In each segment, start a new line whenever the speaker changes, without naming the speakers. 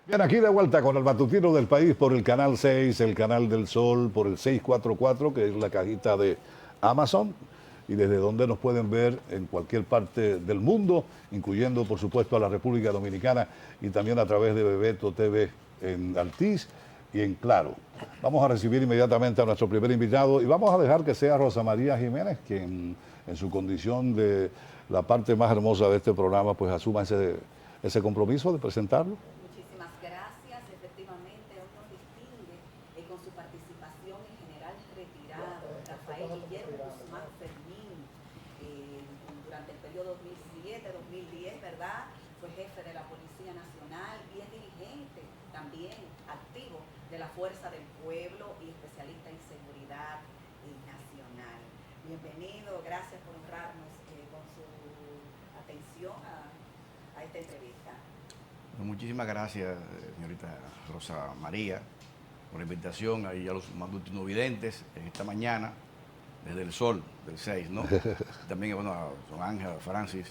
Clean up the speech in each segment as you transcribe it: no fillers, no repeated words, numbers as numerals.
Bien, aquí de vuelta con el matutino del país por el canal 6, el canal del Sol, por el 644, que es la cajita de Amazon, y desde donde nos pueden ver en cualquier parte del mundo, incluyendo por supuesto a la República Dominicana y también a través de Bebeto TV en Altiz y en Claro. Vamos a recibir inmediatamente a nuestro primer invitado y vamos a dejar que sea Rosa María Jiménez, quien en su condición de la parte más hermosa de este programa, pues asuma ese compromiso de presentarlo.
Muchísimas gracias. Efectivamente, hoy nos distingue con su participación en general retirado, Rafael Guillermo Guzmán Fermín, durante el periodo 2007-2010, ¿verdad? Fue jefe de la Policía Nacional y es dirigente también activo de la Fuerza del Pueblo y especialista en seguridad nacional. Bienvenido, gracias por honrarnos con su atención a esta entrevista.
Muchísimas gracias, señorita Rosa María, por la invitación ahí a los matutinos videntes en esta mañana, desde el sol del 6, ¿no? También, bueno, a Don Ángel, a Francis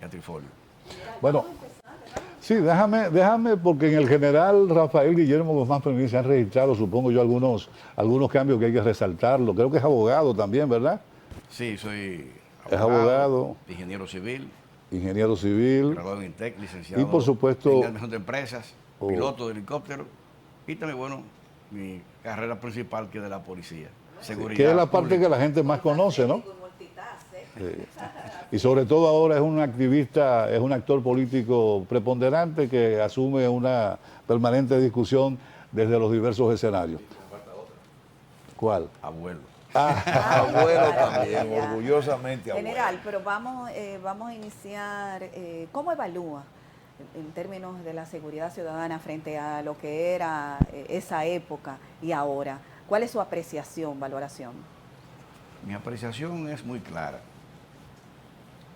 y a Trifolio.
Bueno, sí, déjame, porque en el general Rafael Guillermo Guzmán Fermín se han registrado, supongo yo, algunos cambios que hay que resaltarlo. Creo que es abogado también, ¿verdad?
Sí, soy
Es abogado,
ingeniero civil,
ingeniero civil,
graduado en INTEC, licenciado
y por supuesto
en administración de empresas, piloto de helicóptero y también, bueno, mi carrera principal que es de la policía, seguridad
que es la parte
pública.
que la gente más conoce, ¿no? Y sobre todo ahora es un activista, es un actor político preponderante que asume una permanente discusión desde los diversos escenarios. ¿Cuál?
Abuelo.
Abuelo también, orgullosamente abuelo.
General, pero vamos a iniciar. ¿Cómo evalúa en términos de la seguridad ciudadana frente a lo que era esa época y ahora? ¿Cuál es su apreciación, valoración?
Mi apreciación es muy clara.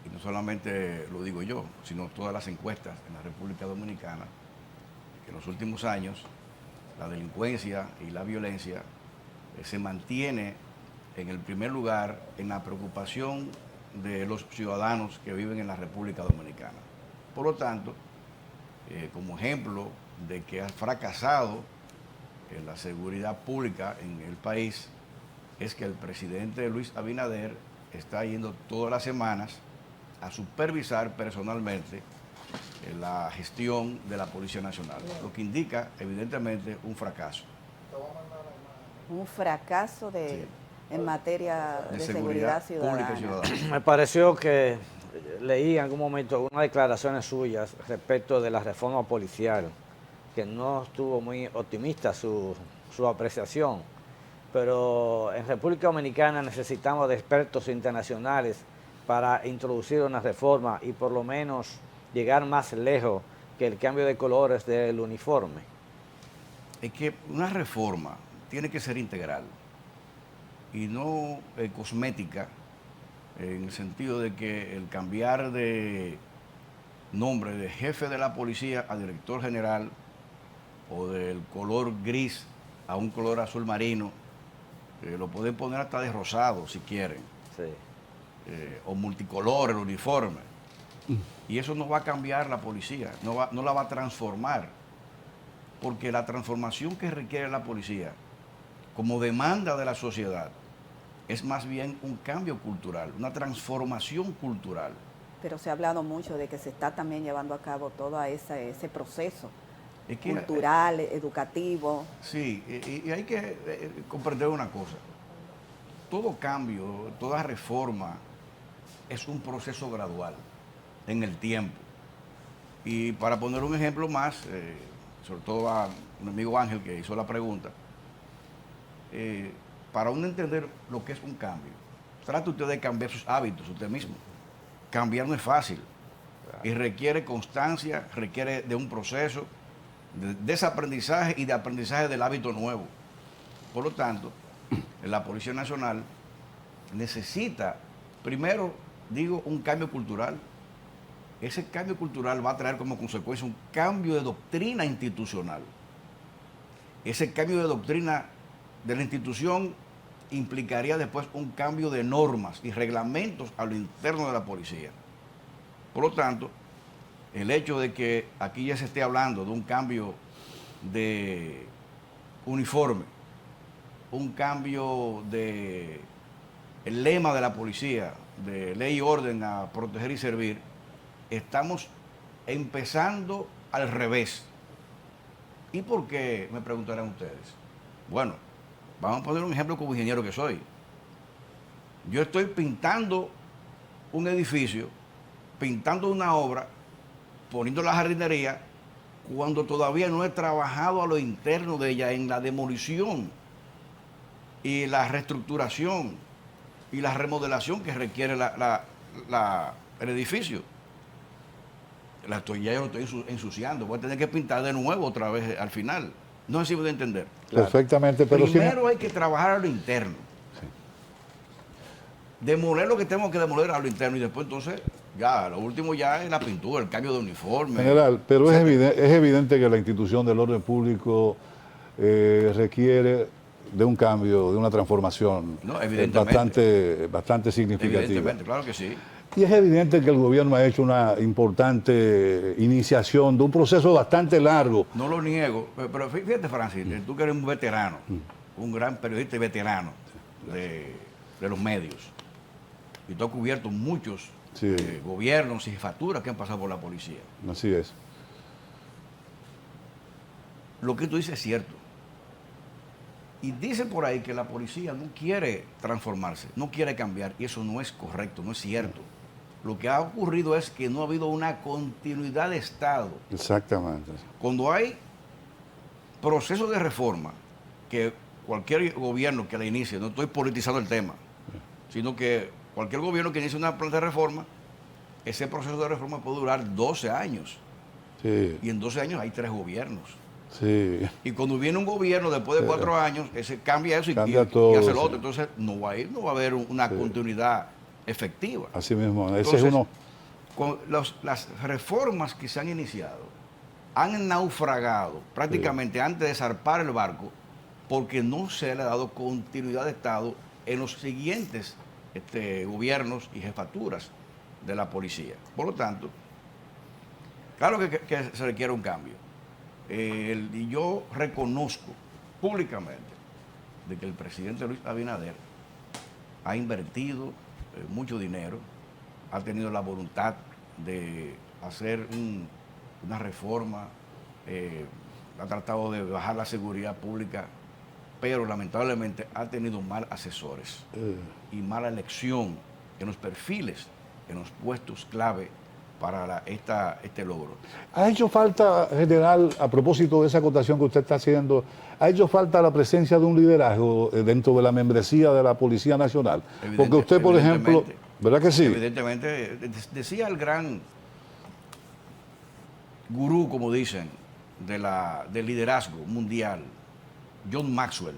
Y no solamente lo digo yo, sino todas las encuestas en la República Dominicana, que en los últimos años la delincuencia y la violencia se mantiene en el primer lugar en la preocupación de los ciudadanos que viven en la República Dominicana. Por lo tanto, como ejemplo de que ha fracasado la seguridad pública en el país, es que el presidente Luis Abinader está yendo todas las semanas a supervisar personalmente la gestión de la Policía Nacional, lo que indica evidentemente un fracaso.
Un fracaso
Sí.
en materia de seguridad ciudadana.
pública y ciudadana.
Me pareció que leí en algún momento unas declaraciones suyas respecto de la reforma policial, que no estuvo muy optimista su apreciación, pero en República Dominicana necesitamos de expertos internacionales para introducir una reforma y por lo menos llegar más lejos que el cambio de colores del uniforme.
Es que una reforma tiene que ser integral y no cosmética, en el sentido de que el cambiar de nombre de jefe de la policía a director general o del color gris a un color azul marino, lo pueden poner hasta de rosado si quieren,
Sí.
o multicolor el uniforme. Y eso no va a cambiar la policía, no la va a transformar, porque la transformación que requiere la policía como demanda de la sociedad es más bien un cambio cultural, una transformación cultural.
Pero se ha hablado mucho de que se está también llevando a cabo todo ese proceso
Es que,
cultural, educativo.
sí, y hay que comprender una cosa. Todo cambio, toda reforma es un proceso gradual en el tiempo. Y para poner un ejemplo más, sobre todo a un amigo Ángel que hizo la pregunta, para uno entender lo que es un cambio, trate usted de cambiar sus hábitos usted mismo. Cambiar no es fácil y requiere constancia, requiere de un proceso de desaprendizaje y de aprendizaje del hábito nuevo. Por lo tanto, la Policía Nacional necesita, primero, digo, un cambio cultural. Ese cambio cultural va a traer como consecuencia un cambio de doctrina institucional. Ese cambio de doctrina de la institución implicaría después un cambio de normas y reglamentos a lo interno de la policía. Por lo tanto, el hecho de que aquí ya se esté hablando de un cambio de uniforme, un cambio de el lema de la policía, de ley y orden a proteger y servir, estamos empezando al revés. ¿Y por qué? Me preguntarán ustedes. Bueno, vamos a poner un ejemplo como ingeniero que soy. Yo estoy pintando un edificio, pintando una obra, poniendo la jardinería, cuando todavía no he trabajado a lo interno de ella, en la demolición y la reestructuración y la remodelación que requiere el edificio. Ya yo lo estoy ensuciando, voy a tener que pintar de nuevo otra vez al final. No sé si voy a entender.
Perfectamente, pero
primero hay que trabajar a lo interno.
Sí.
Demoler lo que tenemos que demoler a lo interno y después entonces, ya, lo último ya es la pintura, el cambio de uniforme.
General, pero es evidente que la institución del orden público requiere de un cambio, de una transformación
No, evidentemente.
bastante significativa.
Evidentemente, claro que sí.
Y es evidente que el gobierno ha hecho una importante iniciación de un proceso bastante largo.
No lo niego, pero fíjate, Francis, tú que eres un veterano, un gran periodista y veterano de los medios, y tú has cubierto muchos gobiernos y jefaturas que han pasado por la policía.
Así es.
Lo que tú dices es cierto. Y dicen por ahí que la policía no quiere transformarse, no quiere cambiar, y eso no es correcto, no es cierto. Lo que ha ocurrido es que no ha habido una continuidad de Estado.
Exactamente.
Cuando hay procesos de reforma, que cualquier gobierno que la inicie, no estoy politizando el tema, sino que cualquier gobierno que inicie una plan de reforma, ese proceso de reforma puede durar 12 años.
Sí.
Y en 12 años hay 3 gobiernos.
Sí.
Y cuando viene un gobierno después de 4 años, ese cambia eso y
todo,
hace lo otro. Entonces no va a haber una continuidad efectiva.
Así mismo.
Entonces,
Ese es uno.
con las reformas que se han iniciado han naufragado prácticamente antes de zarpar el barco porque no se le ha dado continuidad de Estado en los siguientes gobiernos y jefaturas de la policía. Por lo tanto, claro que se requiere un cambio. Y yo reconozco públicamente de que el presidente Luis Abinader ha invertido mucho dinero, ha tenido la voluntad de hacer una reforma, ha tratado de bajar la seguridad pública, pero lamentablemente ha tenido mal asesores y mala elección en los perfiles, en los puestos clave para este logro.
¿Ha hecho falta, general, a propósito de esa acotación que usted está haciendo, ha hecho falta la presencia de un liderazgo dentro de la membresía de la Policía Nacional? Porque usted, por ejemplo, ¿verdad que sí?
Evidentemente, decía el gran gurú, como dicen, del liderazgo mundial, John Maxwell,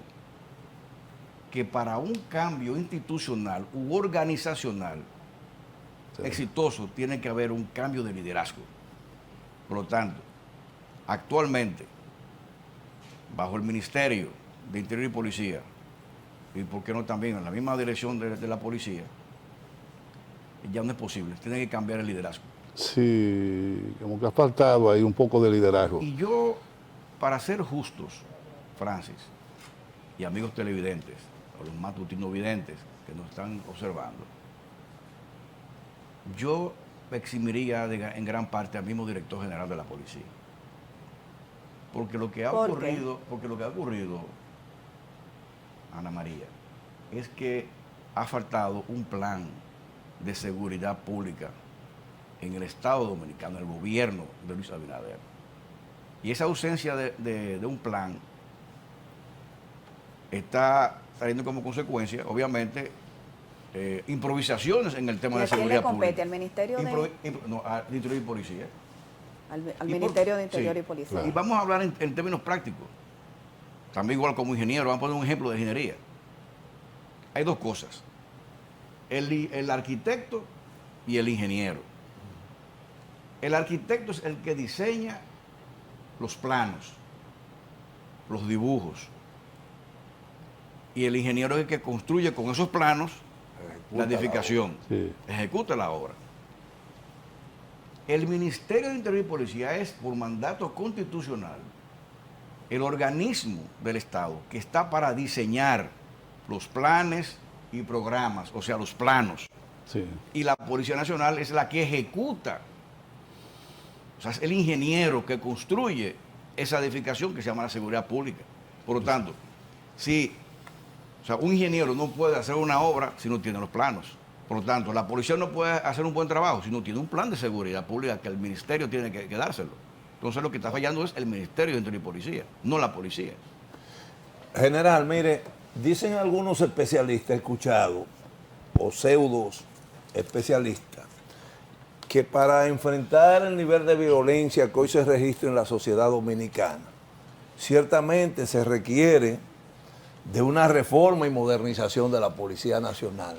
que para un cambio institucional u organizacional exitoso tiene que haber un cambio de liderazgo. Por lo tanto, actualmente, bajo el Ministerio de Interior y Policía, y por qué no también en la misma dirección de la policía, ya no es posible, tiene que cambiar el liderazgo.
Sí, como que ha faltado ahí un poco de liderazgo.
Y yo, para ser justos, Francis, y amigos televidentes, o los matutinos videntes que nos están observando, yo eximiría en gran parte al mismo director general de la policía. Porque lo que ha ocurrido, Ana María, es que ha faltado un plan de seguridad pública en el Estado Dominicano, el gobierno de Luis Abinader. Y esa ausencia de un plan está trayendo como consecuencia, obviamente, improvisaciones en el tema de seguridad pública.
¿Al Ministerio de
al Interior y Policía?
Al Ministerio de Interior y Policía.
Claro.
Y vamos a hablar en términos prácticos. También igual como ingeniero, vamos a poner un ejemplo de ingeniería. Hay 2 cosas. El arquitecto y el ingeniero. El arquitecto es el que diseña los planos, los dibujos. Y el ingeniero es el que construye con esos planos la edificación, ejecuta la obra. El Ministerio de Interior y Policía es, por mandato constitucional, el organismo del Estado que está para diseñar los planes y programas, o sea, los planos.
Sí.
Y la Policía Nacional es la que ejecuta. O sea, es el ingeniero que construye esa edificación que se llama la seguridad pública. Por lo tanto, si un ingeniero no puede hacer una obra si no tiene los planos. Por lo tanto, la policía no puede hacer un buen trabajo si no tiene un plan de seguridad pública que el ministerio tiene que dárselo. Entonces lo que está fallando es el Ministerio de Interior y Policía, no la policía.
General, mire, dicen algunos especialistas, he escuchado, o pseudos especialistas, que para enfrentar el nivel de violencia que hoy se registra en la sociedad dominicana, ciertamente se requiere de una reforma y modernización de la Policía Nacional,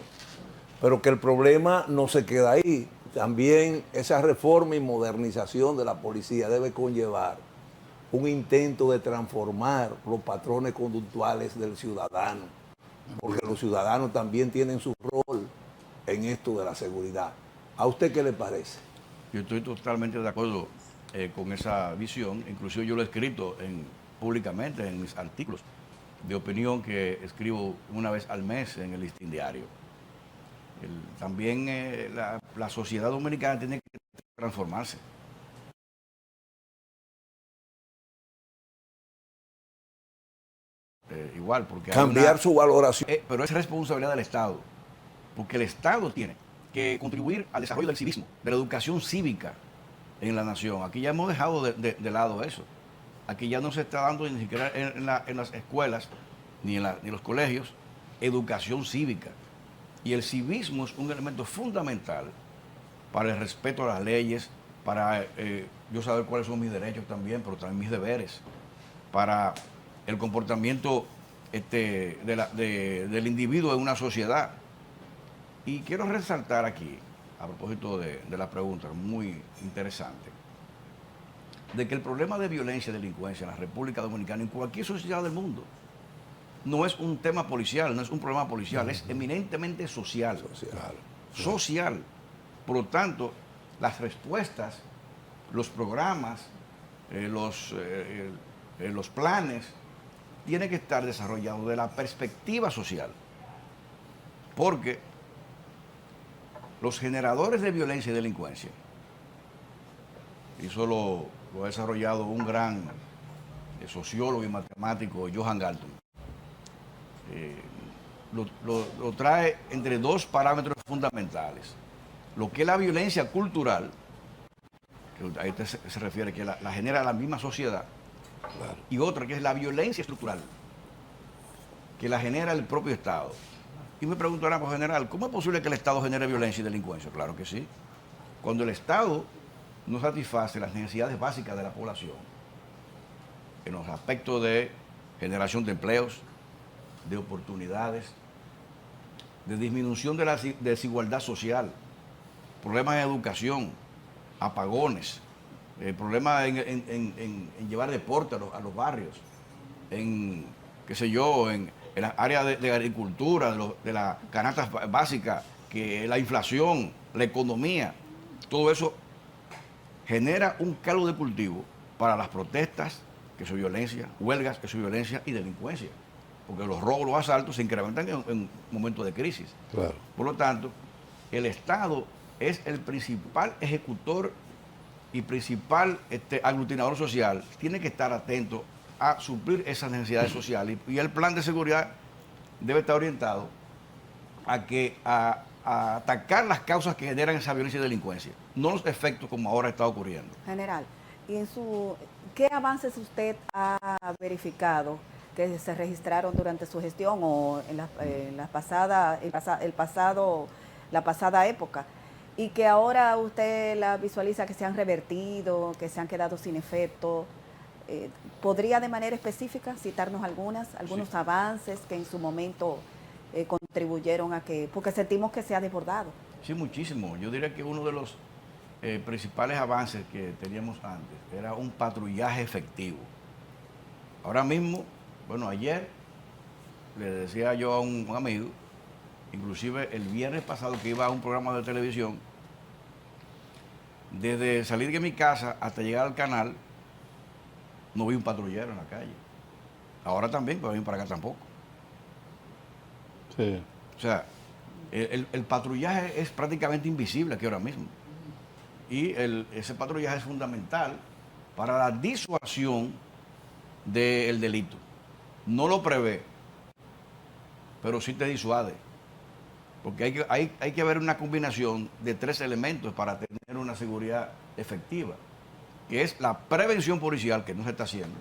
pero que el problema no se queda ahí. También esa reforma y modernización de la policía debe conllevar un intento de transformar los patrones conductuales del ciudadano, porque los ciudadanos también tienen su rol en esto de la seguridad. ¿A usted qué le parece?
Yo estoy totalmente de acuerdo con esa visión, inclusive yo lo he escrito públicamente en mis artículos de opinión que escribo una vez al mes en el Listín Diario. También la sociedad dominicana tiene que transformarse. Igual, porque
cambiar su valoración.
Pero es responsabilidad del Estado, porque el Estado tiene que contribuir al desarrollo del civismo, de la educación cívica en la nación. Aquí ya hemos dejado de lado eso. Aquí ya no se está dando ni siquiera en las escuelas ni en los colegios educación cívica. Y el civismo es un elemento fundamental para el respeto a las leyes, para yo saber cuáles son mis derechos también, pero también mis deberes, para el comportamiento del individuo en una sociedad. Y quiero resaltar aquí, a propósito de la pregunta, muy interesante, de que el problema de violencia y delincuencia en la República Dominicana, en cualquier sociedad del mundo, no es un tema policial, no es un problema policial, es eminentemente social. Social. Por lo tanto, las respuestas, los programas, los planes, tienen que estar desarrollados de la perspectiva social. Porque los generadores de violencia y delincuencia, y eso lo ha desarrollado un gran sociólogo y matemático, Johan Galton, lo trae entre dos parámetros fundamentales. Lo que es la violencia cultural, que ahí se refiere que la genera la misma sociedad, claro, y otra que es la violencia estructural, que la genera el propio Estado. Y me preguntarán, pues, general, ¿cómo es posible que el Estado genere violencia y delincuencia? Claro que sí. Cuando el Estado no satisface las necesidades básicas de la población, en los aspectos de generación de empleos, de oportunidades, de disminución de la desigualdad social, problemas de educación, apagones, problemas en llevar deporte a los barrios, en, qué sé yo, en las áreas de agricultura, de las canastas básicas, que la inflación, la economía, todo eso genera un caldo de cultivo para las protestas, que son violencia, huelgas, que son violencia y delincuencia. Porque los robos, los asaltos se incrementan en momentos de crisis.
Claro.
Por lo tanto, el Estado es el principal ejecutor y principal aglutinador social. Tiene que estar atento a suplir esas necesidades sociales. Y el plan de seguridad debe estar orientado a atacar las causas que generan esa violencia y delincuencia, no los efectos como ahora está ocurriendo.
General, ¿y qué avances usted ha verificado que se registraron durante su gestión o en la pasada época, y que ahora usted la visualiza que se han revertido, que se han quedado sin efecto? ¿Podría de manera específica citarnos algunos sí, avances que en su momento contribuyeron a que, porque sentimos que se ha desbordado?
Sí, muchísimo. Yo diría que uno de los principales avances que teníamos antes era un patrullaje efectivo. Ahora mismo, bueno, ayer le decía yo a un amigo, inclusive el viernes pasado que iba a un programa de televisión, Desde salir de mi casa hasta llegar al canal, no vi un patrullero en la calle. Ahora también, pero venir para acá tampoco.
Sí.
O sea, el patrullaje es prácticamente invisible aquí ahora mismo. Y ese patrullaje es fundamental para la disuasión del delito. No lo prevé, pero sí te disuade. Porque hay que ver una combinación de 3 elementos para tener una seguridad efectiva, que es la prevención policial, que no se está haciendo,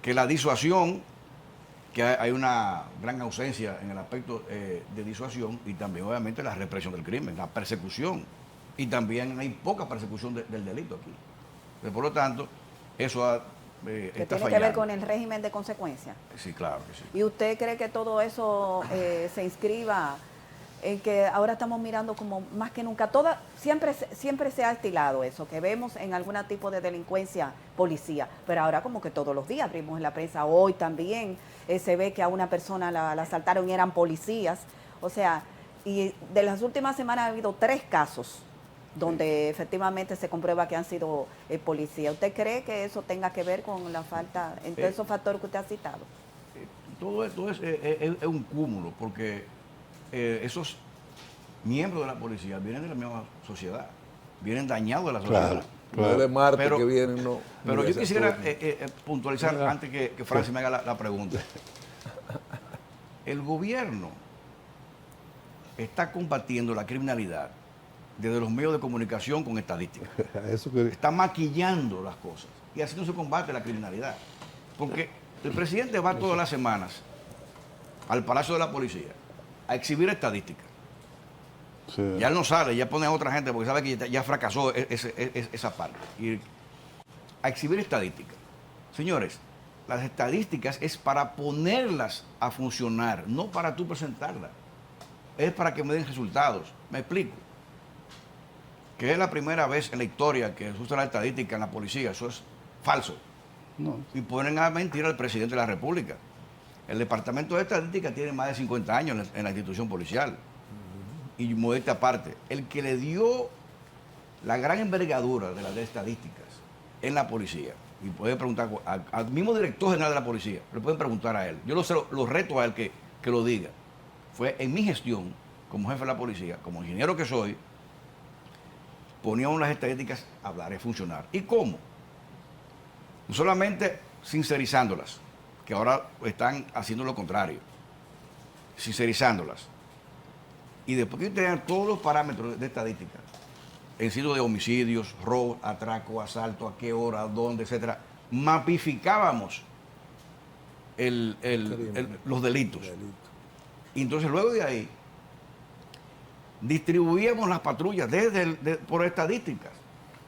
que la disuasión, que hay una gran ausencia en el aspecto de disuasión, y también obviamente la represión del crimen, la persecución, y también hay poca persecución del delito aquí. Entonces, por lo tanto, eso
Que
está
tiene que ver
fallando.
con el régimen de consecuencias.
Sí, claro que sí.
¿Y usted cree que todo eso se inscriba en que ahora estamos mirando como más que nunca? Siempre se ha estilado eso, que vemos en algún tipo de delincuencia policía, pero ahora como que todos los días abrimos en la prensa, hoy también se ve que a una persona la asaltaron y eran policías. O sea, y de las últimas semanas ha habido 3 casos donde efectivamente se comprueba que han sido policías. ¿Usted cree que eso tenga que ver con la falta, en todos esos factores que usted ha citado?
Todo esto es un cúmulo, porque esos miembros de la policía vienen de la misma sociedad, vienen dañados de la sociedad.
Claro.
No es de Marte
Pero-
que vienen, no.
Pero
Ni
yo
de
quisiera
Saturno.
puntualizar antes que Francis me haga la pregunta. El gobierno está combatiendo la criminalidad desde los medios de comunicación con estadísticas.
Eso que...
Está maquillando las cosas. Y así no se combate la criminalidad. Porque el presidente va todas las semanas al Palacio de la Policía a exhibir estadísticas.
Sí.
Ya él no sale, ya pone a otra gente porque sabe que ya fracasó esa parte. Y a exhibir estadísticas. Señores, las estadísticas es para ponerlas a funcionar, no para tú presentarlas. Es para que me den resultados. Me explico. Que es la primera vez en la historia que se usa la estadística en la policía. Eso es falso.
No.
Y ponen a mentir al presidente de la República. El Departamento de Estadística tiene más de 50 años en la institución policial. Y modestia aparte, el que le dio la gran envergadura de las estadísticas en la policía, y puede preguntar al mismo director general de la policía, le pueden preguntar a él. Yo lo reto a él que lo diga. Fue en mi gestión, como jefe de la policía, como ingeniero que soy, poníamos las estadísticas a hablar y a funcionar. ¿Y cómo? No solamente sincerizándolas, que ahora están haciendo lo contrario, sincerizándolas. Y después que tenían todos los parámetros de estadística, en sitio de homicidios, robo, atraco, asalto, a qué hora, dónde, etcétera, mapificábamos los delitos. Y entonces luego de ahí distribuíamos las patrullas por estadísticas,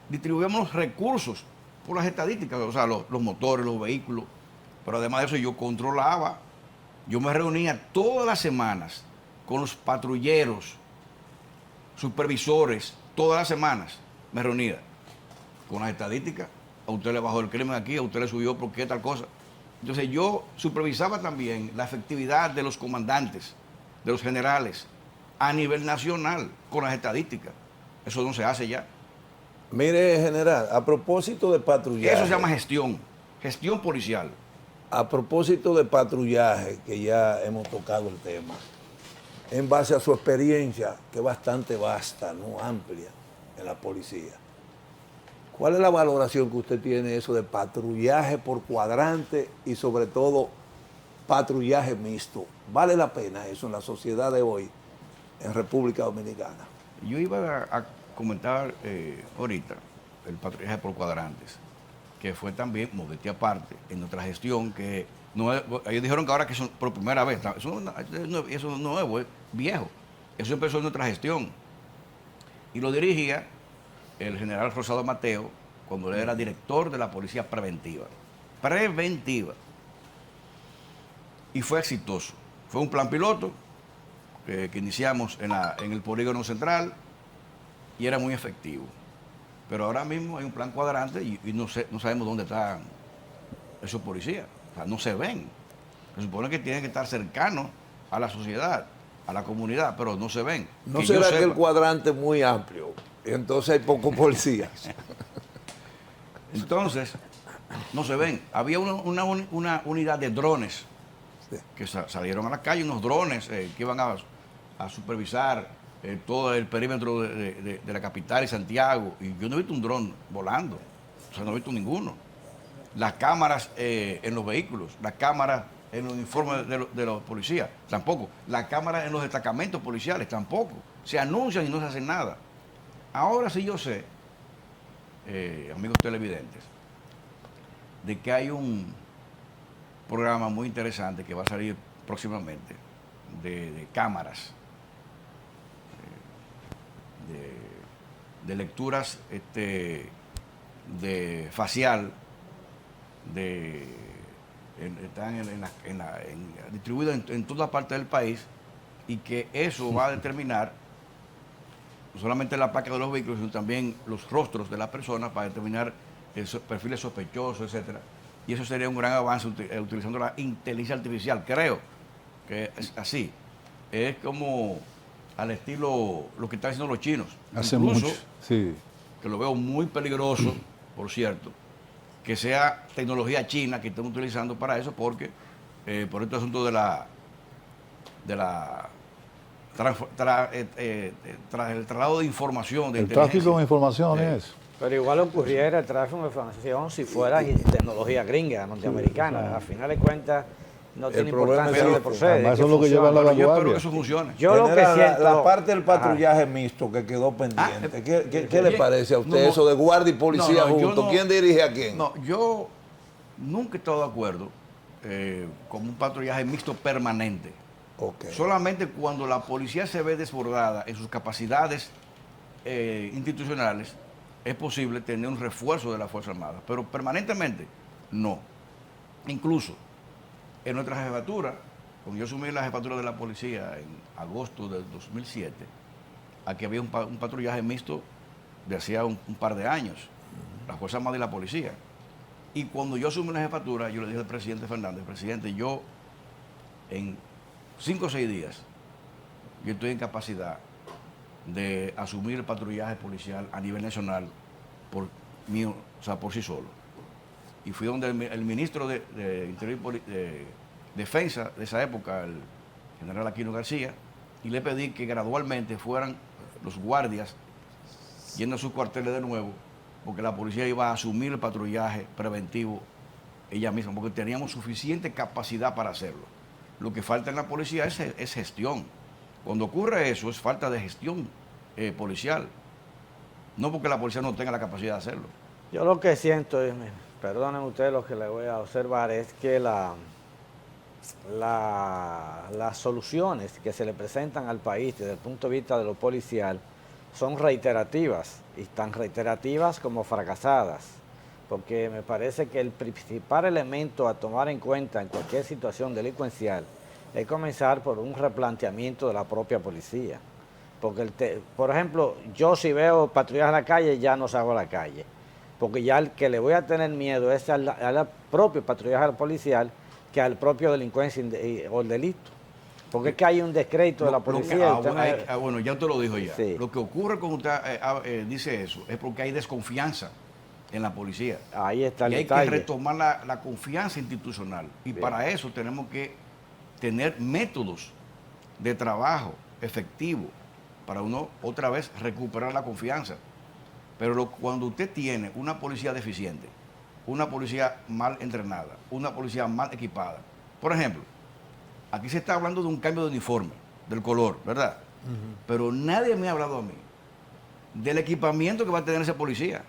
distribuíamos los recursos por las estadísticas, o sea, los motores, los vehículos, pero además de eso yo controlaba, yo me reunía todas las semanas con los patrulleros, supervisores, todas las semanas me reunía con las estadísticas, a usted le bajó el crimen aquí, a usted le subió por qué tal cosa. Entonces yo supervisaba también la efectividad de los comandantes, de los generales, a nivel nacional, con las estadísticas. Eso no se hace ya.
Mire, general, a propósito de patrullaje.
Eso se llama gestión policial.
A propósito de patrullaje, que ya hemos tocado el tema, en base a su experiencia, que es bastante vasta, no amplia, en la policía, ¿cuál es la valoración que usted tiene de eso de patrullaje por cuadrante y sobre todo patrullaje mixto? ¿Vale la pena eso en la sociedad de hoy, en República Dominicana?
Yo iba a comentar ahorita el patrullaje por cuadrantes, que fue también, modestia aparte, en nuestra gestión, que ellos dijeron que ahora que son por primera vez, eso no es nuevo, es viejo. Eso empezó en nuestra gestión. Y lo dirigía el general Rosado Mateo cuando él era director de la Policía Preventiva. Preventiva. Y fue exitoso. Fue un plan piloto que iniciamos en el polígono central y era muy efectivo. Pero ahora mismo hay un plan cuadrante y no sabemos dónde están esos policías. O sea, no se ven. Se supone que tienen que estar cercanos a la sociedad. a la comunidad, pero no se ven.
¿No
Que yo
será que el
sepa.
cuadrante es muy amplio y entonces hay pocos policías?
Entonces, no se ven. Había una unidad de drones que salieron a la calle, unos drones que iban a supervisar todo el perímetro de la capital y Santiago. Y yo no he visto un dron volando, o sea, no he visto ninguno. Las cámaras en los vehículos, las cámaras en los uniformes de los policías, tampoco. Las cámaras en los destacamentos policiales, tampoco. Se anuncian y no se hacen nada. Ahora sí yo sé, amigos televidentes, de que hay un programa muy interesante que va a salir próximamente de cámaras, de lecturas de facial, están distribuidos en toda parte del país, y que eso va a determinar no solamente la placa de los vehículos, sino también los rostros de las personas para determinar perfiles sospechosos, etcétera. Y eso sería un gran avance utilizando la inteligencia artificial. Creo que es así. Es como al estilo lo que están haciendo los chinos.
Hace
Incluso,
mucho, sí.
que lo veo muy peligroso, por cierto, que sea tecnología china que estén utilizando para eso, porque por este asunto el traslado de información, de
El
inteligencia.
tráfico de información es.
Pero igual ocurriera el tráfico de información si fuera tecnología gringa, norteamericana. Al final de cuentas, no tiene
problema
importancia
es
de
que-
proceder.
además eso es lo que lleva la
Bueno, yo espero
vanguardia.
que eso funcione.
Yo lo que
General,
siento...
la parte del
Ajá.
patrullaje mixto que quedó pendiente, ¿qué le
bien.
parece a usted
No,
eso de guardia y policía
no, yo
juntos?
no-
¿Quién dirige a quién?
No, yo nunca he estado de acuerdo con un patrullaje mixto permanente.
Ok.
Solamente cuando la policía se ve desbordada en sus capacidades institucionales, es posible tener un refuerzo de la Fuerza Armada. Pero permanentemente, no. Incluso en nuestra jefatura, cuando yo asumí la jefatura de la policía en agosto del 2007, aquí había un patrullaje mixto de hacía un par de años, la Fuerza Armada y la policía. Y cuando yo asumí la jefatura, yo le dije al presidente Fernández, presidente, yo en 5 o 6 días, yo estoy en capacidad de asumir el patrullaje policial a nivel nacional por sí solo. Y fui donde el ministro de Interior y de Defensa de esa época, el general Aquino García, y le pedí que gradualmente fueran los guardias yendo a sus cuarteles de nuevo, porque la policía iba a asumir el patrullaje preventivo ella misma, porque teníamos suficiente capacidad para hacerlo. Lo que falta en la policía es gestión. Cuando ocurre eso, es falta de gestión policial. No porque la policía no tenga la capacidad de hacerlo.
Yo lo que siento, perdonen ustedes lo que les voy a observar, es que las soluciones que se le presentan al país desde el punto de vista de lo policial son reiterativas, y tan reiterativas como fracasadas, porque me parece que el principal elemento a tomar en cuenta en cualquier situación delincuencial es comenzar por un replanteamiento de la propia policía. Porque, por ejemplo, yo si veo patrullaje en la calle, ya no salgo a la calle, porque ya el que le voy a tener miedo es al propio patrullaje policial que al propio delincuencia o el delito. Porque es que hay un descrédito de la policía.
Bueno, ya usted lo dijo ya.
Sí.
Lo que ocurre cuando usted dice eso es porque hay desconfianza en la policía.
Ahí está el
Y hay
detalle.
que retomar la confianza institucional. Y
Bien.
para eso tenemos que tener métodos de trabajo efectivos para uno otra vez recuperar la confianza. Pero cuando usted tiene una policía deficiente, una policía mal entrenada, una policía mal equipada, por ejemplo, aquí se está hablando de un cambio de uniforme, del color, ¿verdad? Pero nadie me ha hablado a mí del equipamiento que va a tener ese policía.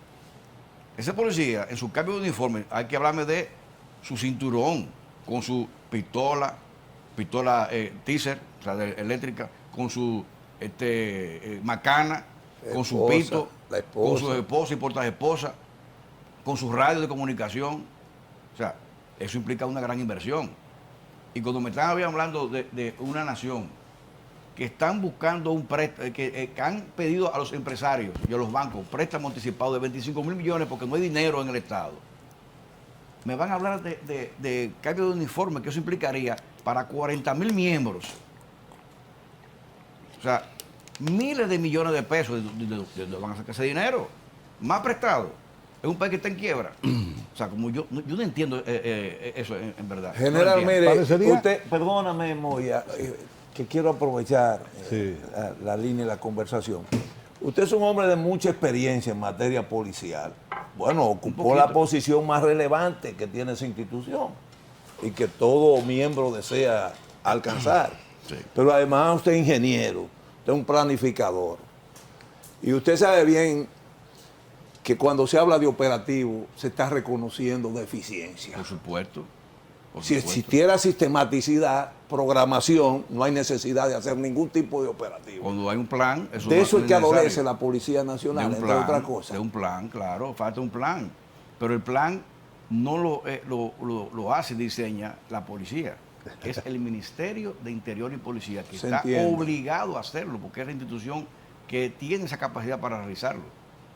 Ese policía, en su cambio de uniforme, hay que hablarme de su cinturón, con su pistola teaser, o sea, eléctrica, con su macana, con su
Esposa,
pito,
la esposa.
con su esposa y portaesposa, con su radio de comunicación. O sea, eso implica una gran inversión. Y cuando me están hablando de una nación que están buscando un préstamo, que han pedido a los empresarios y a los bancos préstamos anticipados de 25 mil millones porque no hay dinero en el Estado, me van a hablar de cambio de uniforme, que eso implicaría para 40 mil miembros O sea, miles de millones de pesos de dónde van a sacar ese dinero. Más prestado. Es un país que está en quiebra. O sea, como yo no entiendo eso en verdad.
General,
No lo entiendo.
mire,
Parecería-
usted, perdóname, Moya, que quiero aprovechar
Sí.
la línea y la conversación. Usted es un hombre de mucha experiencia en materia policial. Bueno, ocupó
poquito.
la posición más relevante que tiene esa institución y que todo miembro desea alcanzar.
Sí.
Pero además usted es ingeniero, usted es un planificador. Y usted sabe bien que cuando se habla de operativo se está reconociendo deficiencia.
Por supuesto. Por
Si
supuesto.
existiera sistematicidad, programación, no hay necesidad de hacer ningún tipo de operativo.
Cuando hay un plan,
De eso
no
es que
necesario.
adolece la Policía
De
Nacional,
un
entre
plan,
otras cosas.
de un plan, claro, falta un plan. Pero el plan no lo hace, diseña la policía. Es el Ministerio de Interior y Policía que
Se
está
entiende.
obligado a hacerlo, porque es la institución que tiene esa capacidad para realizarlo.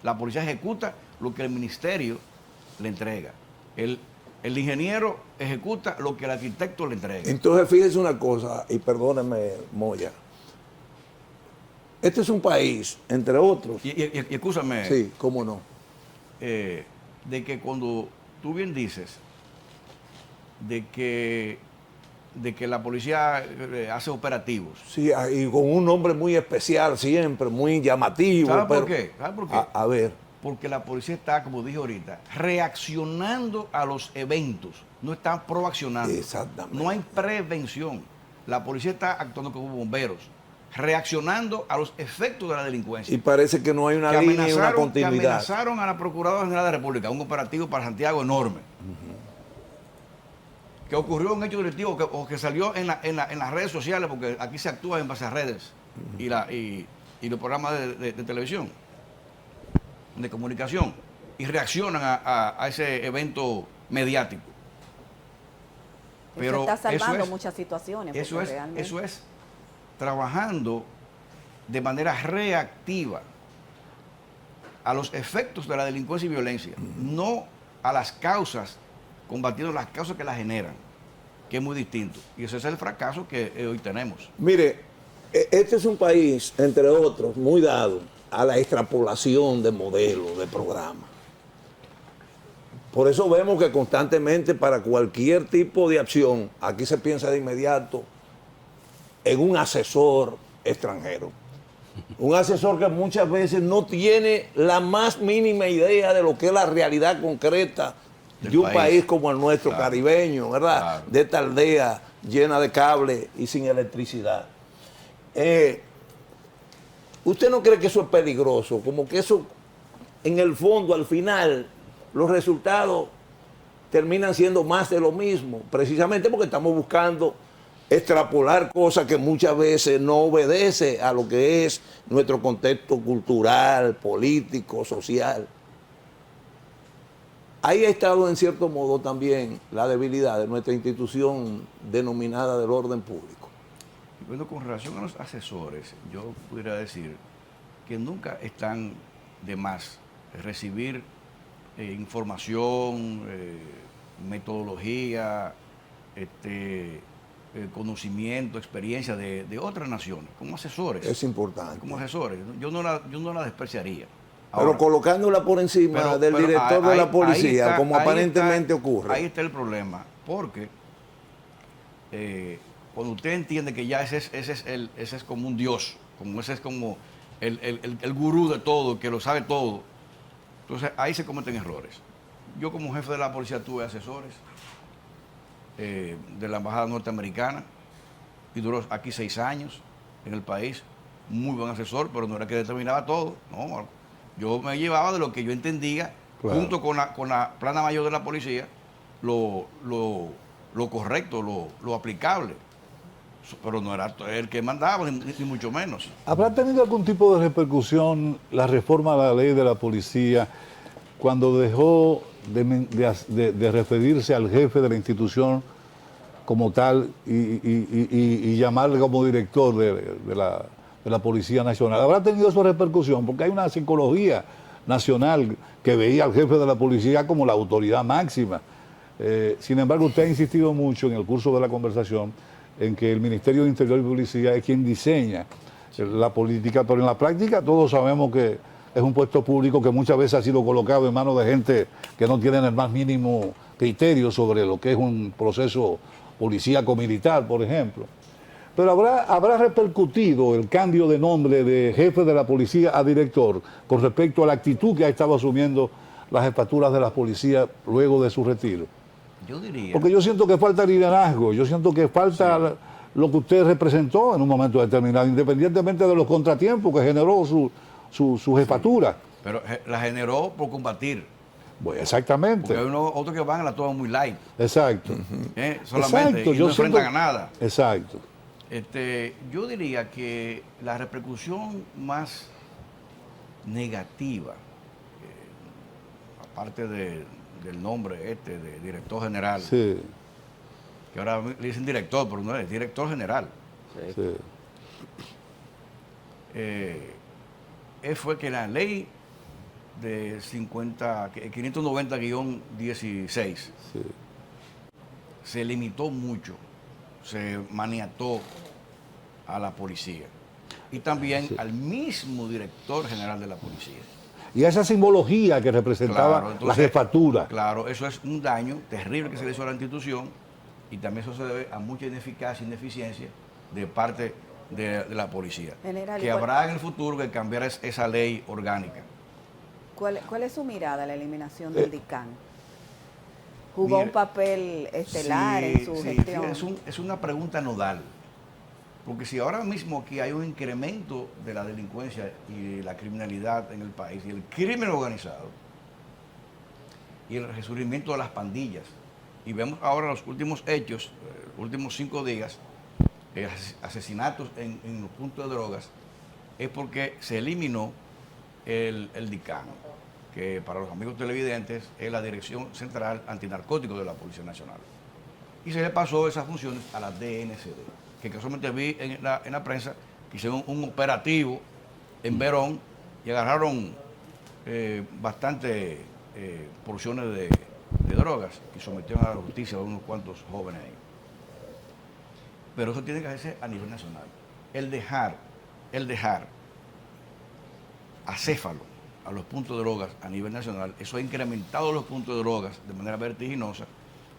La policía ejecuta lo que el ministerio le entrega. El ingeniero ejecuta lo que el arquitecto le entrega.
Entonces, fíjese una cosa, y perdóneme, Moya. Este es un país, entre otros,
Y escúchame,
sí, cómo no,
de que cuando tú bien dices de que la policía hace operativos.
sí, y con un nombre muy especial siempre, muy llamativo.
¿Sabe por
pero-
qué? ¿Sabe por qué?
A ver,
Porque la policía está, como dije ahorita, reaccionando a los eventos, no está proaccionando.
Exactamente.
No hay prevención. La policía está actuando como bomberos, reaccionando a los efectos de la delincuencia.
y parece que no hay una
que
línea y una
que
continuidad.
amenazaron a la Procuradora General de la República, un operativo para Santiago enorme. Que ocurrió un hecho delictivo o que salió en las redes sociales, porque aquí se actúa en base a redes y los programas de televisión, de comunicación, y reaccionan a ese evento mediático.
Eso está salvando
eso es-
muchas situaciones.
Eso
porque
es,
realmente-
eso es trabajando de manera reactiva a los efectos de la delincuencia y violencia, no a las causas, combatiendo las causas que las generan, que es muy distinto. Y ese es el fracaso que hoy tenemos.
Mire, este es un país, entre otros, muy dado a la extrapolación de modelos, de programas. Por eso vemos que constantemente para cualquier tipo de acción, aquí se piensa de inmediato en un asesor extranjero. Un asesor que muchas veces no tiene la más mínima idea de lo que es la realidad concreta
Del
de un
país.
país como el nuestro,
Claro.
caribeño, ¿verdad?
Claro.
De esta aldea llena de cables y sin electricidad. ¿Usted no cree que eso es peligroso? Como que eso, en el fondo, al final, los resultados terminan siendo más de lo mismo, precisamente porque estamos buscando extrapolar cosas que muchas veces no obedece a lo que es nuestro contexto cultural, político, social. Ahí ha estado en cierto modo también la debilidad de nuestra institución denominada del orden público.
Bueno, con relación a los asesores, yo pudiera decir que nunca están de más recibir información, metodología, conocimiento, experiencia de otras naciones, como asesores.
Es importante.
Como asesores. Yo no la despreciaría.
Pero
Ahora,
colocándola por encima
pero-
del
pero
director de
ahí-
la policía,
ahí está-
como
ahí
aparentemente
está-
ocurre.
Ahí está el problema, porque cuando usted entiende que ya ese es como un dios, como ese es como el gurú de todo, que lo sabe todo, entonces ahí se cometen errores. Yo como jefe de la policía tuve asesores de la embajada norteamericana y duró aquí 6 años en el país, muy buen asesor, pero no era que determinaba todo, no, yo me llevaba de lo que yo entendía,
Claro.
junto con la plana mayor de la policía, lo correcto, lo aplicable. Pero no era el que mandaba, ni mucho menos.
¿Habrá tenido algún tipo de repercusión la reforma a la ley de la policía cuando dejó de referirse al jefe de la institución como tal y llamarle como director de la Policía Nacional? ¿Habrá tenido esa repercusión? Porque hay una psicología nacional que veía al jefe de la policía como la autoridad máxima. Sin embargo, usted ha insistido mucho en el curso de la conversación en que el Ministerio de Interior y Policía es quien diseña la política, pero en la práctica todos sabemos que es un puesto público que muchas veces ha sido colocado en manos de gente que no tienen el más mínimo criterio sobre lo que es un proceso policíaco militar, por ejemplo. Pero habrá repercutido el cambio de nombre de jefe de la policía a director con respecto a la actitud que ha estado asumiendo las jefaturas de la policía luego de su retiro.
Yo diría...
Porque yo siento que falta liderazgo, yo siento que falta lo que usted representó en un momento determinado, independientemente de los contratiempos que generó su jefatura.
Pero la generó por combatir.
Bueno, exactamente.
Porque hay otros que van a la toma muy light.
Exacto.
Solamente,
Exacto.
y no enfrentan a nada.
Exacto.
Yo diría que la repercusión más negativa, aparte del nombre de director general,
Sí.
que ahora le dicen director, pero no es director general,
Sí.
fue que la ley de 590-16
Sí.
se limitó mucho, se maniató a la policía y también al mismo director general de la policía.
Y esa simbología que representaba
Claro, entonces,
la jefatura.
Claro, eso es un daño terrible que se le hizo a la institución y también eso se debe a mucha ineficacia e ineficiencia de parte de la policía.
General,
que habrá en el futuro que cambiar esa ley orgánica.
¿Cuál es su mirada a la eliminación del DICAN? ¿Jugó
Mire,
un papel estelar en su gestión?
Es una pregunta nodal. Porque si ahora mismo aquí hay un incremento de la delincuencia y la criminalidad en el país, y el crimen organizado, y el resurgimiento de las pandillas, y vemos ahora los últimos hechos, últimos 5 días, asesinatos en los puntos de drogas, es porque se eliminó el DICAN, que para los amigos televidentes es la Dirección Central Antinarcóticos de la Policía Nacional. Y se le pasó esas funciones a la DNCD, que casualmente vi en la prensa que hicieron un operativo en Verón y agarraron bastantes porciones de drogas y sometieron a la justicia a unos cuantos jóvenes ahí. Pero eso tiene que hacerse a nivel nacional. El dejar acéfalo a los puntos de drogas a nivel nacional, eso ha incrementado los puntos de drogas de manera vertiginosa,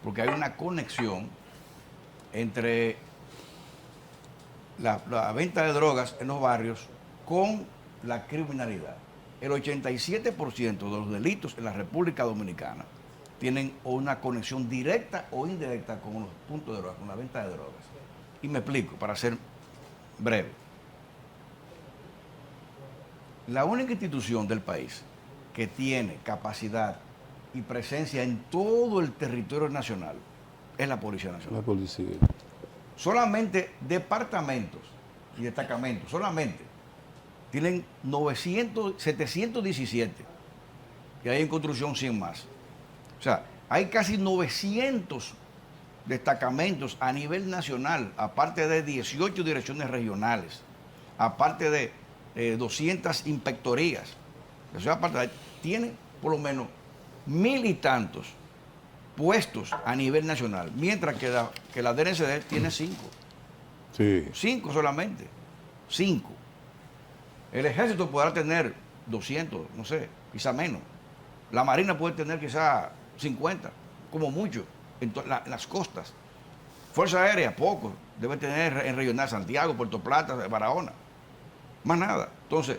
porque hay una conexión entre la venta de drogas en los barrios con la criminalidad. El 87% de los delitos en la República Dominicana tienen una conexión directa o indirecta con los puntos de drogas, con la venta de drogas. Y me explico, para ser breve. La única institución del país que tiene capacidad y presencia en todo el territorio nacional es la Policía Nacional.
La policía.
Solamente departamentos y destacamentos, solamente tienen 717 y hay en construcción 100 más. O sea, hay casi 900 destacamentos a nivel nacional, aparte de 18 direcciones regionales, aparte de 200 inspectorías. O sea, aparte, tiene por lo menos 1000 y tantos puestos a nivel nacional, mientras que la DNCD tiene 5.
Sí.
5 solamente. 5. El ejército podrá tener 200, no sé, quizá menos. La Marina puede tener quizá 50, como mucho, en las costas. Fuerza Aérea, poco. Debe tener en Regional Santiago, Puerto Plata, Barahona. Más nada. Entonces,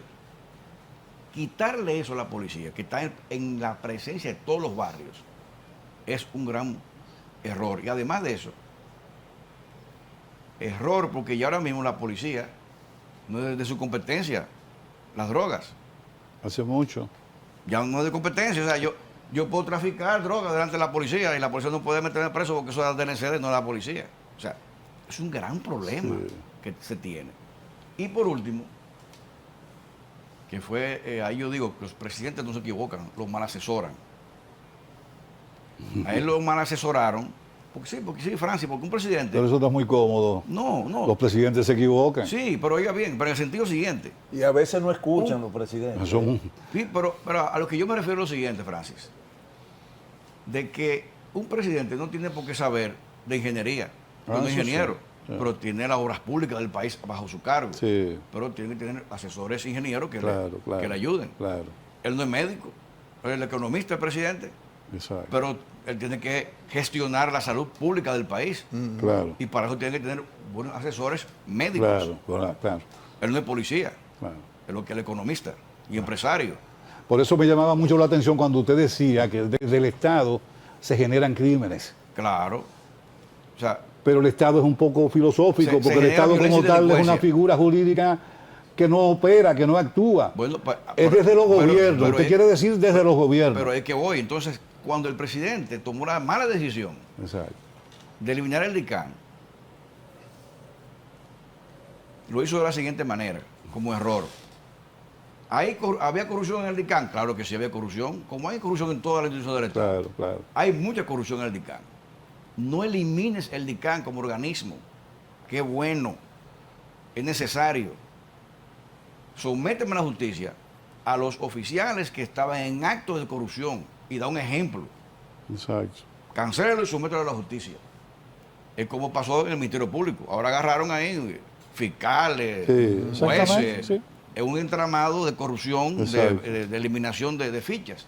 quitarle eso a la policía, que está en la presencia de todos los barrios, es un gran error. Y además de eso, error porque ya ahora mismo la policía no es de su competencia las drogas.
Hace mucho.
Ya no es de competencia. O sea, yo puedo traficar drogas delante de la policía y la policía no puede meterme preso porque eso es la DNCD, no es la policía. O sea, es un gran problema que se tiene. Y por último, que fue, ahí yo digo que los presidentes no se equivocan, los mal asesoran. A él lo mal asesoraron, porque sí, Francia, porque un presidente...
Pero eso no es muy cómodo.
No.
Los presidentes se equivocan.
Sí, pero oiga bien, pero en el sentido siguiente.
Y a veces no escuchan los presidentes.
Son-
Sí, pero a lo que yo me refiero es lo siguiente, Francis. De que un presidente no tiene por qué saber de ingeniería, no es
eso
ingeniero.
sí.
pero tiene las obras públicas del país bajo su cargo.
Sí.
Pero tiene que tener asesores ingenieros que,
Claro,
que le ayuden.
Claro,
Él no es médico, él es el economista, el presidente,
exacto.
pero él tiene que gestionar la salud pública del país.
Claro,
Y para eso tiene que tener buenos asesores médicos.
claro.
Él no es policía,
Claro.
es lo que es el economista y empresario.
Por eso me llamaba mucho la atención cuando usted decía que desde el Estado se generan crímenes.
Claro. O sea,
Pero el Estado es un poco filosófico,
Se
porque el
genera
Estado
violencia
como
y
tal es una
delincuencia.
figura jurídica que no opera, que no actúa.
bueno,
Es desde los gobiernos.
pero
Usted
es-
quiere decir desde los gobiernos.
Pero es que voy. Entonces, cuando el presidente tomó la mala decisión
Exacto.
de eliminar el DICAN, lo hizo de la siguiente manera, como error. ¿Había corrupción en el DICAN? Claro que sí había corrupción, como hay corrupción en toda la institución del Estado.
Claro, claro.
Hay mucha corrupción en el DICAN. No elimines el DICAN como organismo. Qué bueno. Es necesario. Sométeme a la justicia a los oficiales que estaban en actos de corrupción y da un ejemplo.
Exacto.
Cancélalo y somételo a la justicia. Es como pasó en el Ministerio Público. Ahora agarraron ahí fiscales,
Sí, exactamente,
jueces.
sí.
Es un entramado de corrupción,
Exacto.
de eliminación de fichas.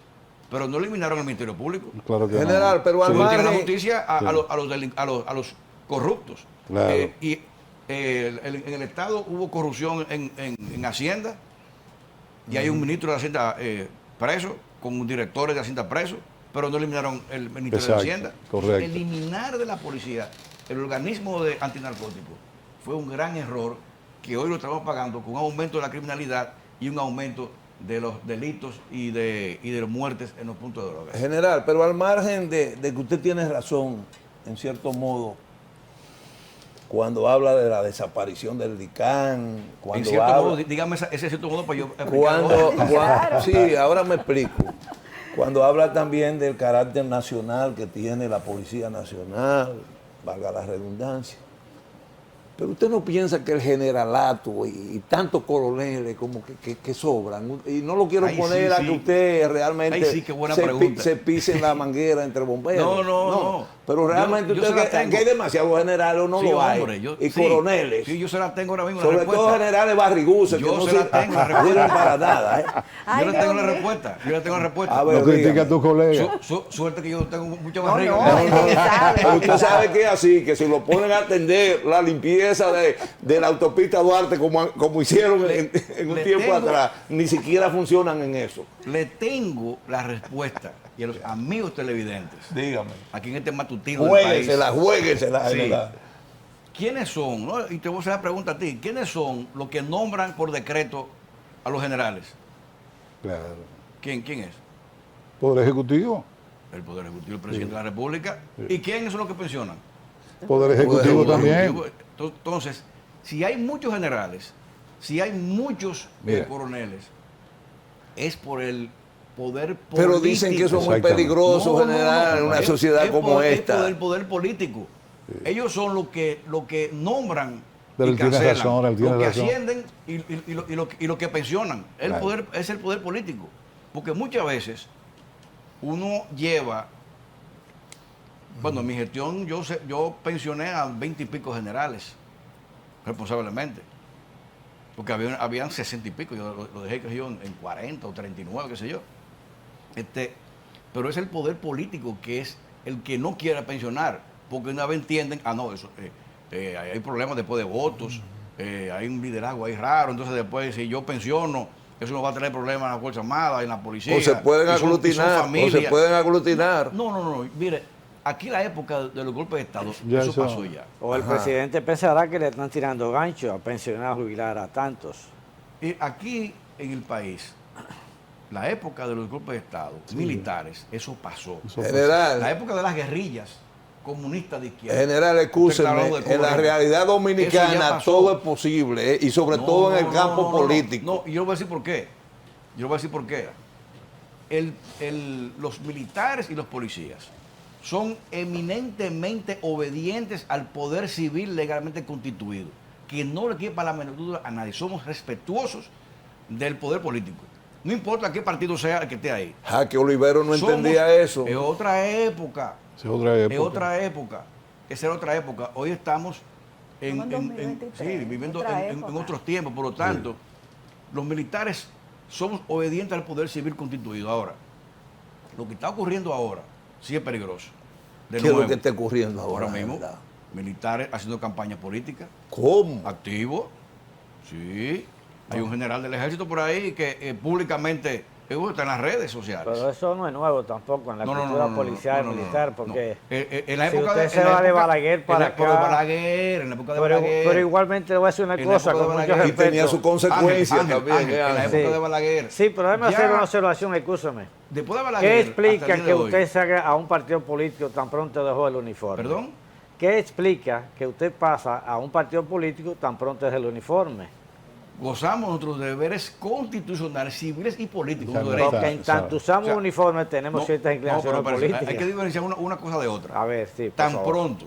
Pero no eliminaron el Ministerio Público.
Claro que
General,
no.
pero al
Sometieron a la
margen...
justicia a,
Sí.
a los corruptos.
Claro.
En el Estado hubo corrupción en Hacienda y hay un ministro de Hacienda preso, con directores de Hacienda preso, pero no eliminaron el Ministerio
Exacto,
de Hacienda.
correcto.
Eliminar de la policía el organismo de antinarcótico fue un gran error que hoy lo estamos pagando con un aumento de la criminalidad y un aumento de los delitos y de las muertes en los puntos de droga.
General, pero al margen de que usted tiene razón, en cierto modo, cuando habla de la desaparición del DICAN,
En
cuando
cierto
habla...
modo, dígame ese cierto modo para yo
Cuando,
explicarlo.
sí, ahora me explico. Cuando habla también del carácter nacional que tiene la Policía Nacional, valga la redundancia. Pero usted no piensa que el generalato y tantos coroneles como que sobran. Y no lo quiero
Ay,
poner
sí,
a
sí.
que usted realmente
Ay, sí, qué buena
se,
pregunta.
se pise en la manguera entre bomberos.
No.
Pero realmente
Yo
usted
se la
que
tengo.
hay demasiados generales o no
Sí,
lo hay.
hombre,
y
sí,
coroneles.
Sí, yo se la tengo ahora mismo. la
Sobre
respuesta.
todo generales barriguces
Yo
que no
se la tengo, la respuesta.
sirven para nada. ¿eh?
Ay,
Yo le tengo
Dios
la
mío.
respuesta. Yo le tengo la respuesta.
A ver,
No critica a
dígame.
tu colega.
Suerte que yo tengo mucha
No,
barriga.
no, es que sabe.
Pero usted sabe que es así, que si lo ponen a atender la limpieza de la autopista Duarte como hicieron en un
le
tiempo
tengo-
atrás, ni siquiera funcionan en eso.
Le tengo la respuesta. Y a los amigos televidentes,
Dígame.
aquí en este matutino del país.
Juéguesela,
Sí.
general.
¿Quiénes son? ¿No? Y te voy a hacer la pregunta a ti. ¿Quiénes son los que nombran por decreto a los generales?
Claro.
¿Quién es?
Poder Ejecutivo.
El Poder Ejecutivo, el Presidente de la República. ¿Y quiénes son los que pensionan?
Poder Ejecutivo
Poder
también.
Ejecutivo. Entonces, si hay muchos generales, si hay muchos
Mira.
coroneles, es por el poder político.
Pero dicen que eso es muy
Exactamente.
peligroso, general, en una
es-
sociedad
es
como
por-
esta.
Es por el poder político. Ellos son los que nombran
Pero
y
él tiene
cancelan,
razón, él tiene
los que
razón.
ascienden y lo que pensionan.
Claro.
Es el poder político. Porque muchas veces uno lleva... Bueno, en mi gestión yo pensioné a 20 y pico generales, responsablemente. Porque habían 60 y pico, yo lo dejé que yo en 40 o 39, qué sé yo. Pero es el poder político que es el que no quiere pensionar, porque una vez entienden, eso, hay problemas después de votos, hay un liderazgo ahí raro, entonces después si yo pensiono, eso no va a tener problemas en la Fuerza Armada, en la policía.
O se pueden
y son
aglutinar,
familias. No, mire, aquí la época de los golpes de Estado,
Ya
eso
eso-
pasó ya.
O el presidente pensará que le están tirando gancho a pensionar, jubilar a tantos.
Y aquí en el país, la época de los golpes de Estado militares, eso pasó.
Eso
La
General,
época de las guerrillas comunistas de izquierda.
general, escúcheme,
Usted está hablando de
en la
Cuba.
realidad
Eso ya
dominicana
pasó.
todo es posible, y sobre
No,
todo en
no,
el
no,
campo
no, no,
político.
No, y yo le voy a decir por qué. Los militares y los policías son eminentemente obedientes al poder civil legalmente constituido, que no le quepa la menor duda a nadie. Somos respetuosos del poder político. No importa qué partido sea el que esté ahí.
Jaque Olivero no
Somos-
entendía eso.
Es otra época.
Esa es otra época.
Es otra época. Esa era otra época. Hoy estamos
Estamos en 2023,
sí, viviendo
otra
en
época.
otros tiempos. Por lo tanto, los militares somos obedientes al poder civil constituido. Ahora, lo que está ocurriendo ahora sí es peligroso. De
¿Qué es lo
nuevo,
que está ocurriendo ahora?
ahora mismo,
general?
militares haciendo campaña política,
¿Cómo?
activo. Sí, hay un general del ejército por ahí que públicamente está en las redes sociales.
Pero eso no es nuevo tampoco en la cultura policial militar, porque
En la
si
época
usted se va de Balaguer para
en la época de
acá,
Balaguer, en la época de
pero
Balaguer.
igualmente le voy a decir una
En la
cosa,
época de
con mucho
Balaguer.
Y tenía
respeto.
su consecuencia
Ángel,
también.
en la
Ángel.
época de Balaguer.
Sí, pero déjeme
Ya,
hacer una observación, escúcheme.
Después de Balaguer.
¿Qué
hasta
explica
el día
que
de hoy.
usted salga a un partido político tan pronto dejó el uniforme?
¿Perdón?
¿Qué explica que usted pasa a un partido político tan pronto deja el uniforme?
Gozamos nuestros deberes constitucionales, civiles y políticos.
Exacto.
nuestros
Porque
derechos.
en tanto usamos
O sea,
uniforme tenemos ciertas inclinaciones
pero
políticas.
hay que diferenciar una cosa de otra.
A ver, sí, por
Tan
favor.
pronto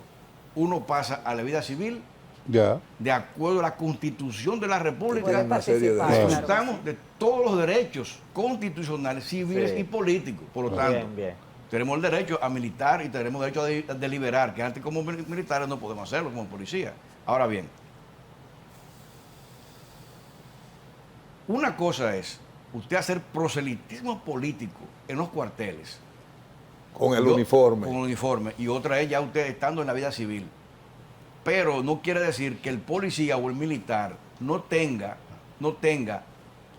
uno pasa a la vida civil,
Ya.
de acuerdo a la Constitución de la República,
Puede
una serie de
participar,
derechos.
claro que
disfrutamos de todos los derechos constitucionales, civiles
Sí.
y políticos. Por lo tanto,
Bien, bien.
tenemos el derecho a militar y tenemos derecho a deliberar, que antes como militares no podemos hacerlo, como policía. Ahora bien, una cosa es usted hacer proselitismo político en los cuarteles.
Con el
Con
uniforme.
el uniforme. Y otra es ya usted estando en la vida civil. Pero no quiere decir que el policía o el militar no tenga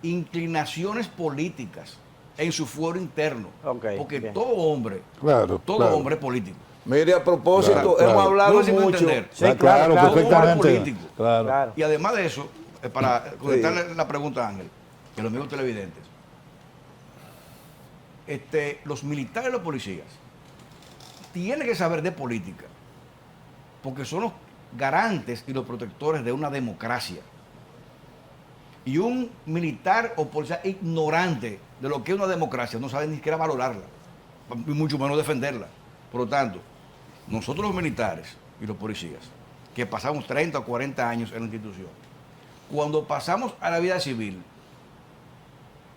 inclinaciones políticas en su fuero interno.
Ok,
Porque
bien.
todo hombre,
Claro,
todo
claro.
hombre es político.
Mire, a propósito,
Claro,
hemos
claro.
hablado
No sé si me
mucho.
entender.
Sí,
Ah,
claro, claro.
perfectamente.
político.
Claro.
Claro.
Y además de eso, para contestarle la pregunta a Ángel, que los amigos televidentes, los militares y los policías tienen que saber de política, porque son los garantes y los protectores de una democracia. Y un militar o policía ignorante de lo que es una democracia no sabe ni siquiera valorarla, y mucho menos defenderla. Por lo tanto, nosotros los militares y los policías, que pasamos 30 o 40 años en la institución, cuando pasamos a la vida civil,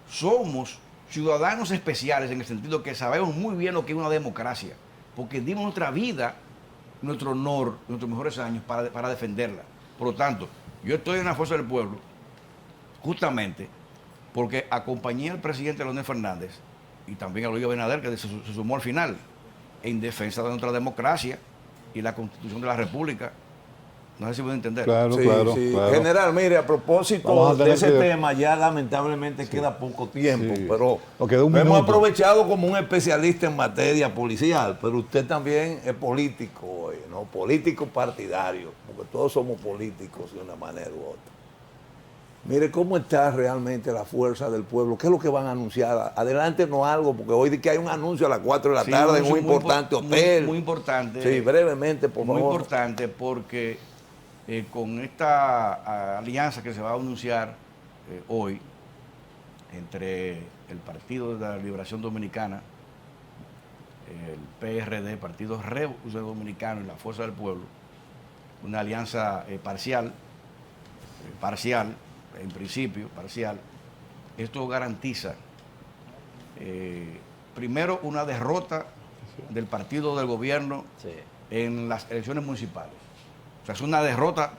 somos ciudadanos especiales en el sentido que sabemos muy bien lo que es una democracia, porque dimos nuestra vida, nuestro honor, nuestros mejores años para defenderla. Por lo tanto, yo estoy en la Fuerza del Pueblo justamente porque acompañé al presidente Leonel Fernández y también a Luis Abinader, que se sumó al final, en defensa de nuestra democracia y la Constitución de la República. No sé si pueden entender.
Claro,
Sí,
claro,
sí.
claro.
General, mire, a
Vamos
propósito
a
de
tener
ese
que-
tema, ya lamentablemente queda poco tiempo,
Sí.
pero
Nos queda un
hemos
minuto.
aprovechado como un especialista en materia policial, pero usted también es político, ¿no? Político partidario, porque todos somos políticos de una manera u otra. Mire cómo está realmente la fuerza del pueblo, qué es lo que van a anunciar. Adelántenos algo, porque hoy que hay un anuncio a las 4 de la
Sí,
tarde en un
muy
importante
muy-
hotel.
Muy importante.
Sí, brevemente, por
Muy
favor.
importante porque con esta alianza que se va a anunciar hoy entre el Partido de la Liberación Dominicana, el PRD, Partido Revolucionario Dominicano y la Fuerza del Pueblo, una alianza parcial, en principio, parcial. Esto garantiza, primero, una derrota del partido del gobierno
Sí.
en las elecciones municipales. O sea, es una derrota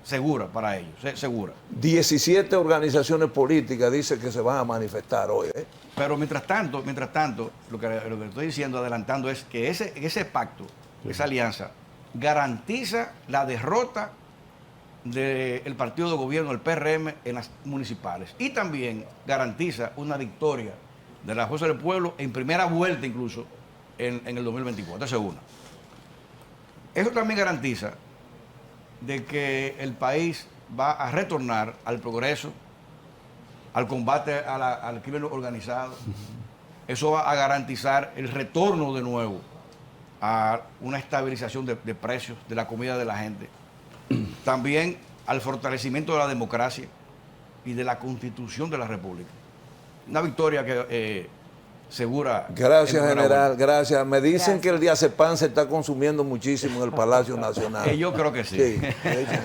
segura para ellos, segura.
17 organizaciones políticas dicen que se van a manifestar hoy.
Pero mientras tanto, lo que estoy diciendo, adelantando, es que ese pacto, esa alianza, garantiza la derrota del partido de gobierno, el PRM, en las municipales. Y también garantiza una victoria de la Fuerza del Pueblo en primera vuelta incluso en el 2024. Esa es una. Eso también garantiza de que el país va a retornar al progreso, al combate al crimen organizado. Eso va a garantizar el retorno de nuevo a una estabilización de precios de la comida de la gente. También al fortalecimiento de la democracia y de la Constitución de la República. Una victoria que segura.
Gracias,
en primera
general,
vuelta.
gracias. Me dicen
Gracias.
que el diazepam se está consumiendo muchísimo en el Palacio Nacional.
Yo creo que sí.
Sí.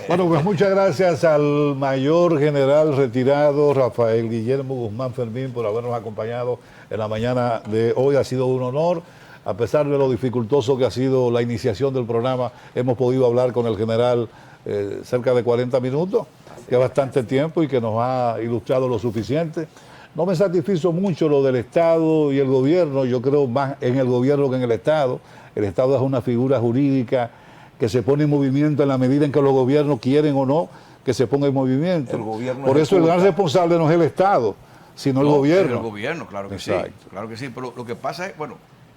Bueno, pues muchas gracias al mayor general retirado Rafael Guillermo Guzmán Fermín por habernos acompañado en la mañana de hoy. Ha sido un honor. a pesar de lo dificultoso que ha sido la iniciación del programa, hemos podido hablar con el general cerca de 40 minutos, que es bastante tiempo y que nos ha ilustrado lo suficiente. No me satisfizo mucho lo del Estado y el gobierno, yo creo más en el gobierno que en el Estado. El Estado es una figura jurídica que se pone en movimiento en la medida en que los gobiernos quieren o no que se ponga en movimiento.
El gobierno
Por eso el gran responsable no es el Estado, sino el gobierno.
El gobierno, claro que
Exacto.
sí. Claro que sí, pero lo que pasa es, bueno,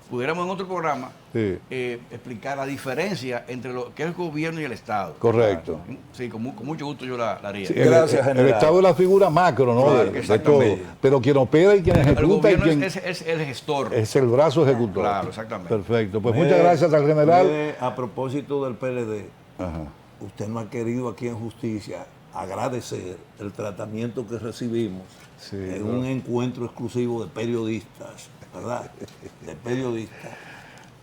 pudiéramos en otro programa
Sí.
explicar la diferencia entre lo que es el gobierno y el Estado.
Correcto.
Sí, con mucho gusto yo la haría.
Sí,
Gracias,
el
general.
Estado es la figura macro, ¿no?
Claro,
de
exactamente.
todo. Pero quien opera y quien
El
ejecuta y
gobierno
quien
es el gestor.
es el brazo ejecutor.
Claro, exactamente.
Perfecto. Pues muchas gracias al general.
Mire, a propósito del PLD,
Ajá.
usted no ha querido aquí en Justicia agradecer el tratamiento que recibimos
Sí,
en
¿no?
un encuentro exclusivo de periodistas, ¿verdad? De periodistas,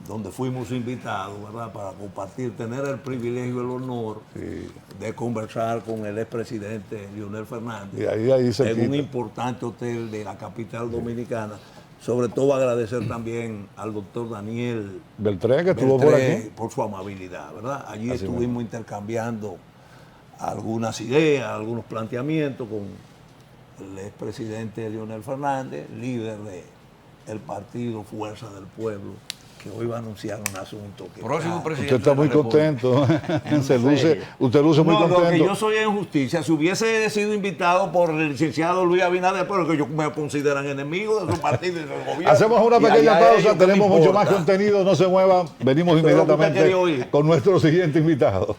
donde fuimos invitados, ¿verdad? Para compartir, tener el privilegio y el honor de conversar con el expresidente Leonel Fernández
Y ahí
en
cerquita.
un importante hotel de la capital dominicana. Sobre todo agradecer también al doctor Daniel
Beltrán, que estuvo por
Beltré,
aquí.
por su amabilidad, ¿verdad? Allí
Así
estuvimos intercambiando algunas ideas, algunos planteamientos con el expresidente Leonel Fernández, líder del partido Fuerza del Pueblo, que hoy va a anunciar un asunto que
Próximo
está-
presidente.
Usted está
de la
muy
República.
contento. usted luce muy
No, lo que
contento.
yo soy en justicia, si hubiese sido invitado por el licenciado Luis Abinader, pero que ellos me consideran enemigo de su partido y del gobierno.
Hacemos una
Y
pequeña
allá
pausa,
ellos, ¿qué me
tenemos mucho más
importa?
contenido, no se muevan, venimos
Pero usted quería
inmediatamente
oír.
con nuestro siguiente invitado.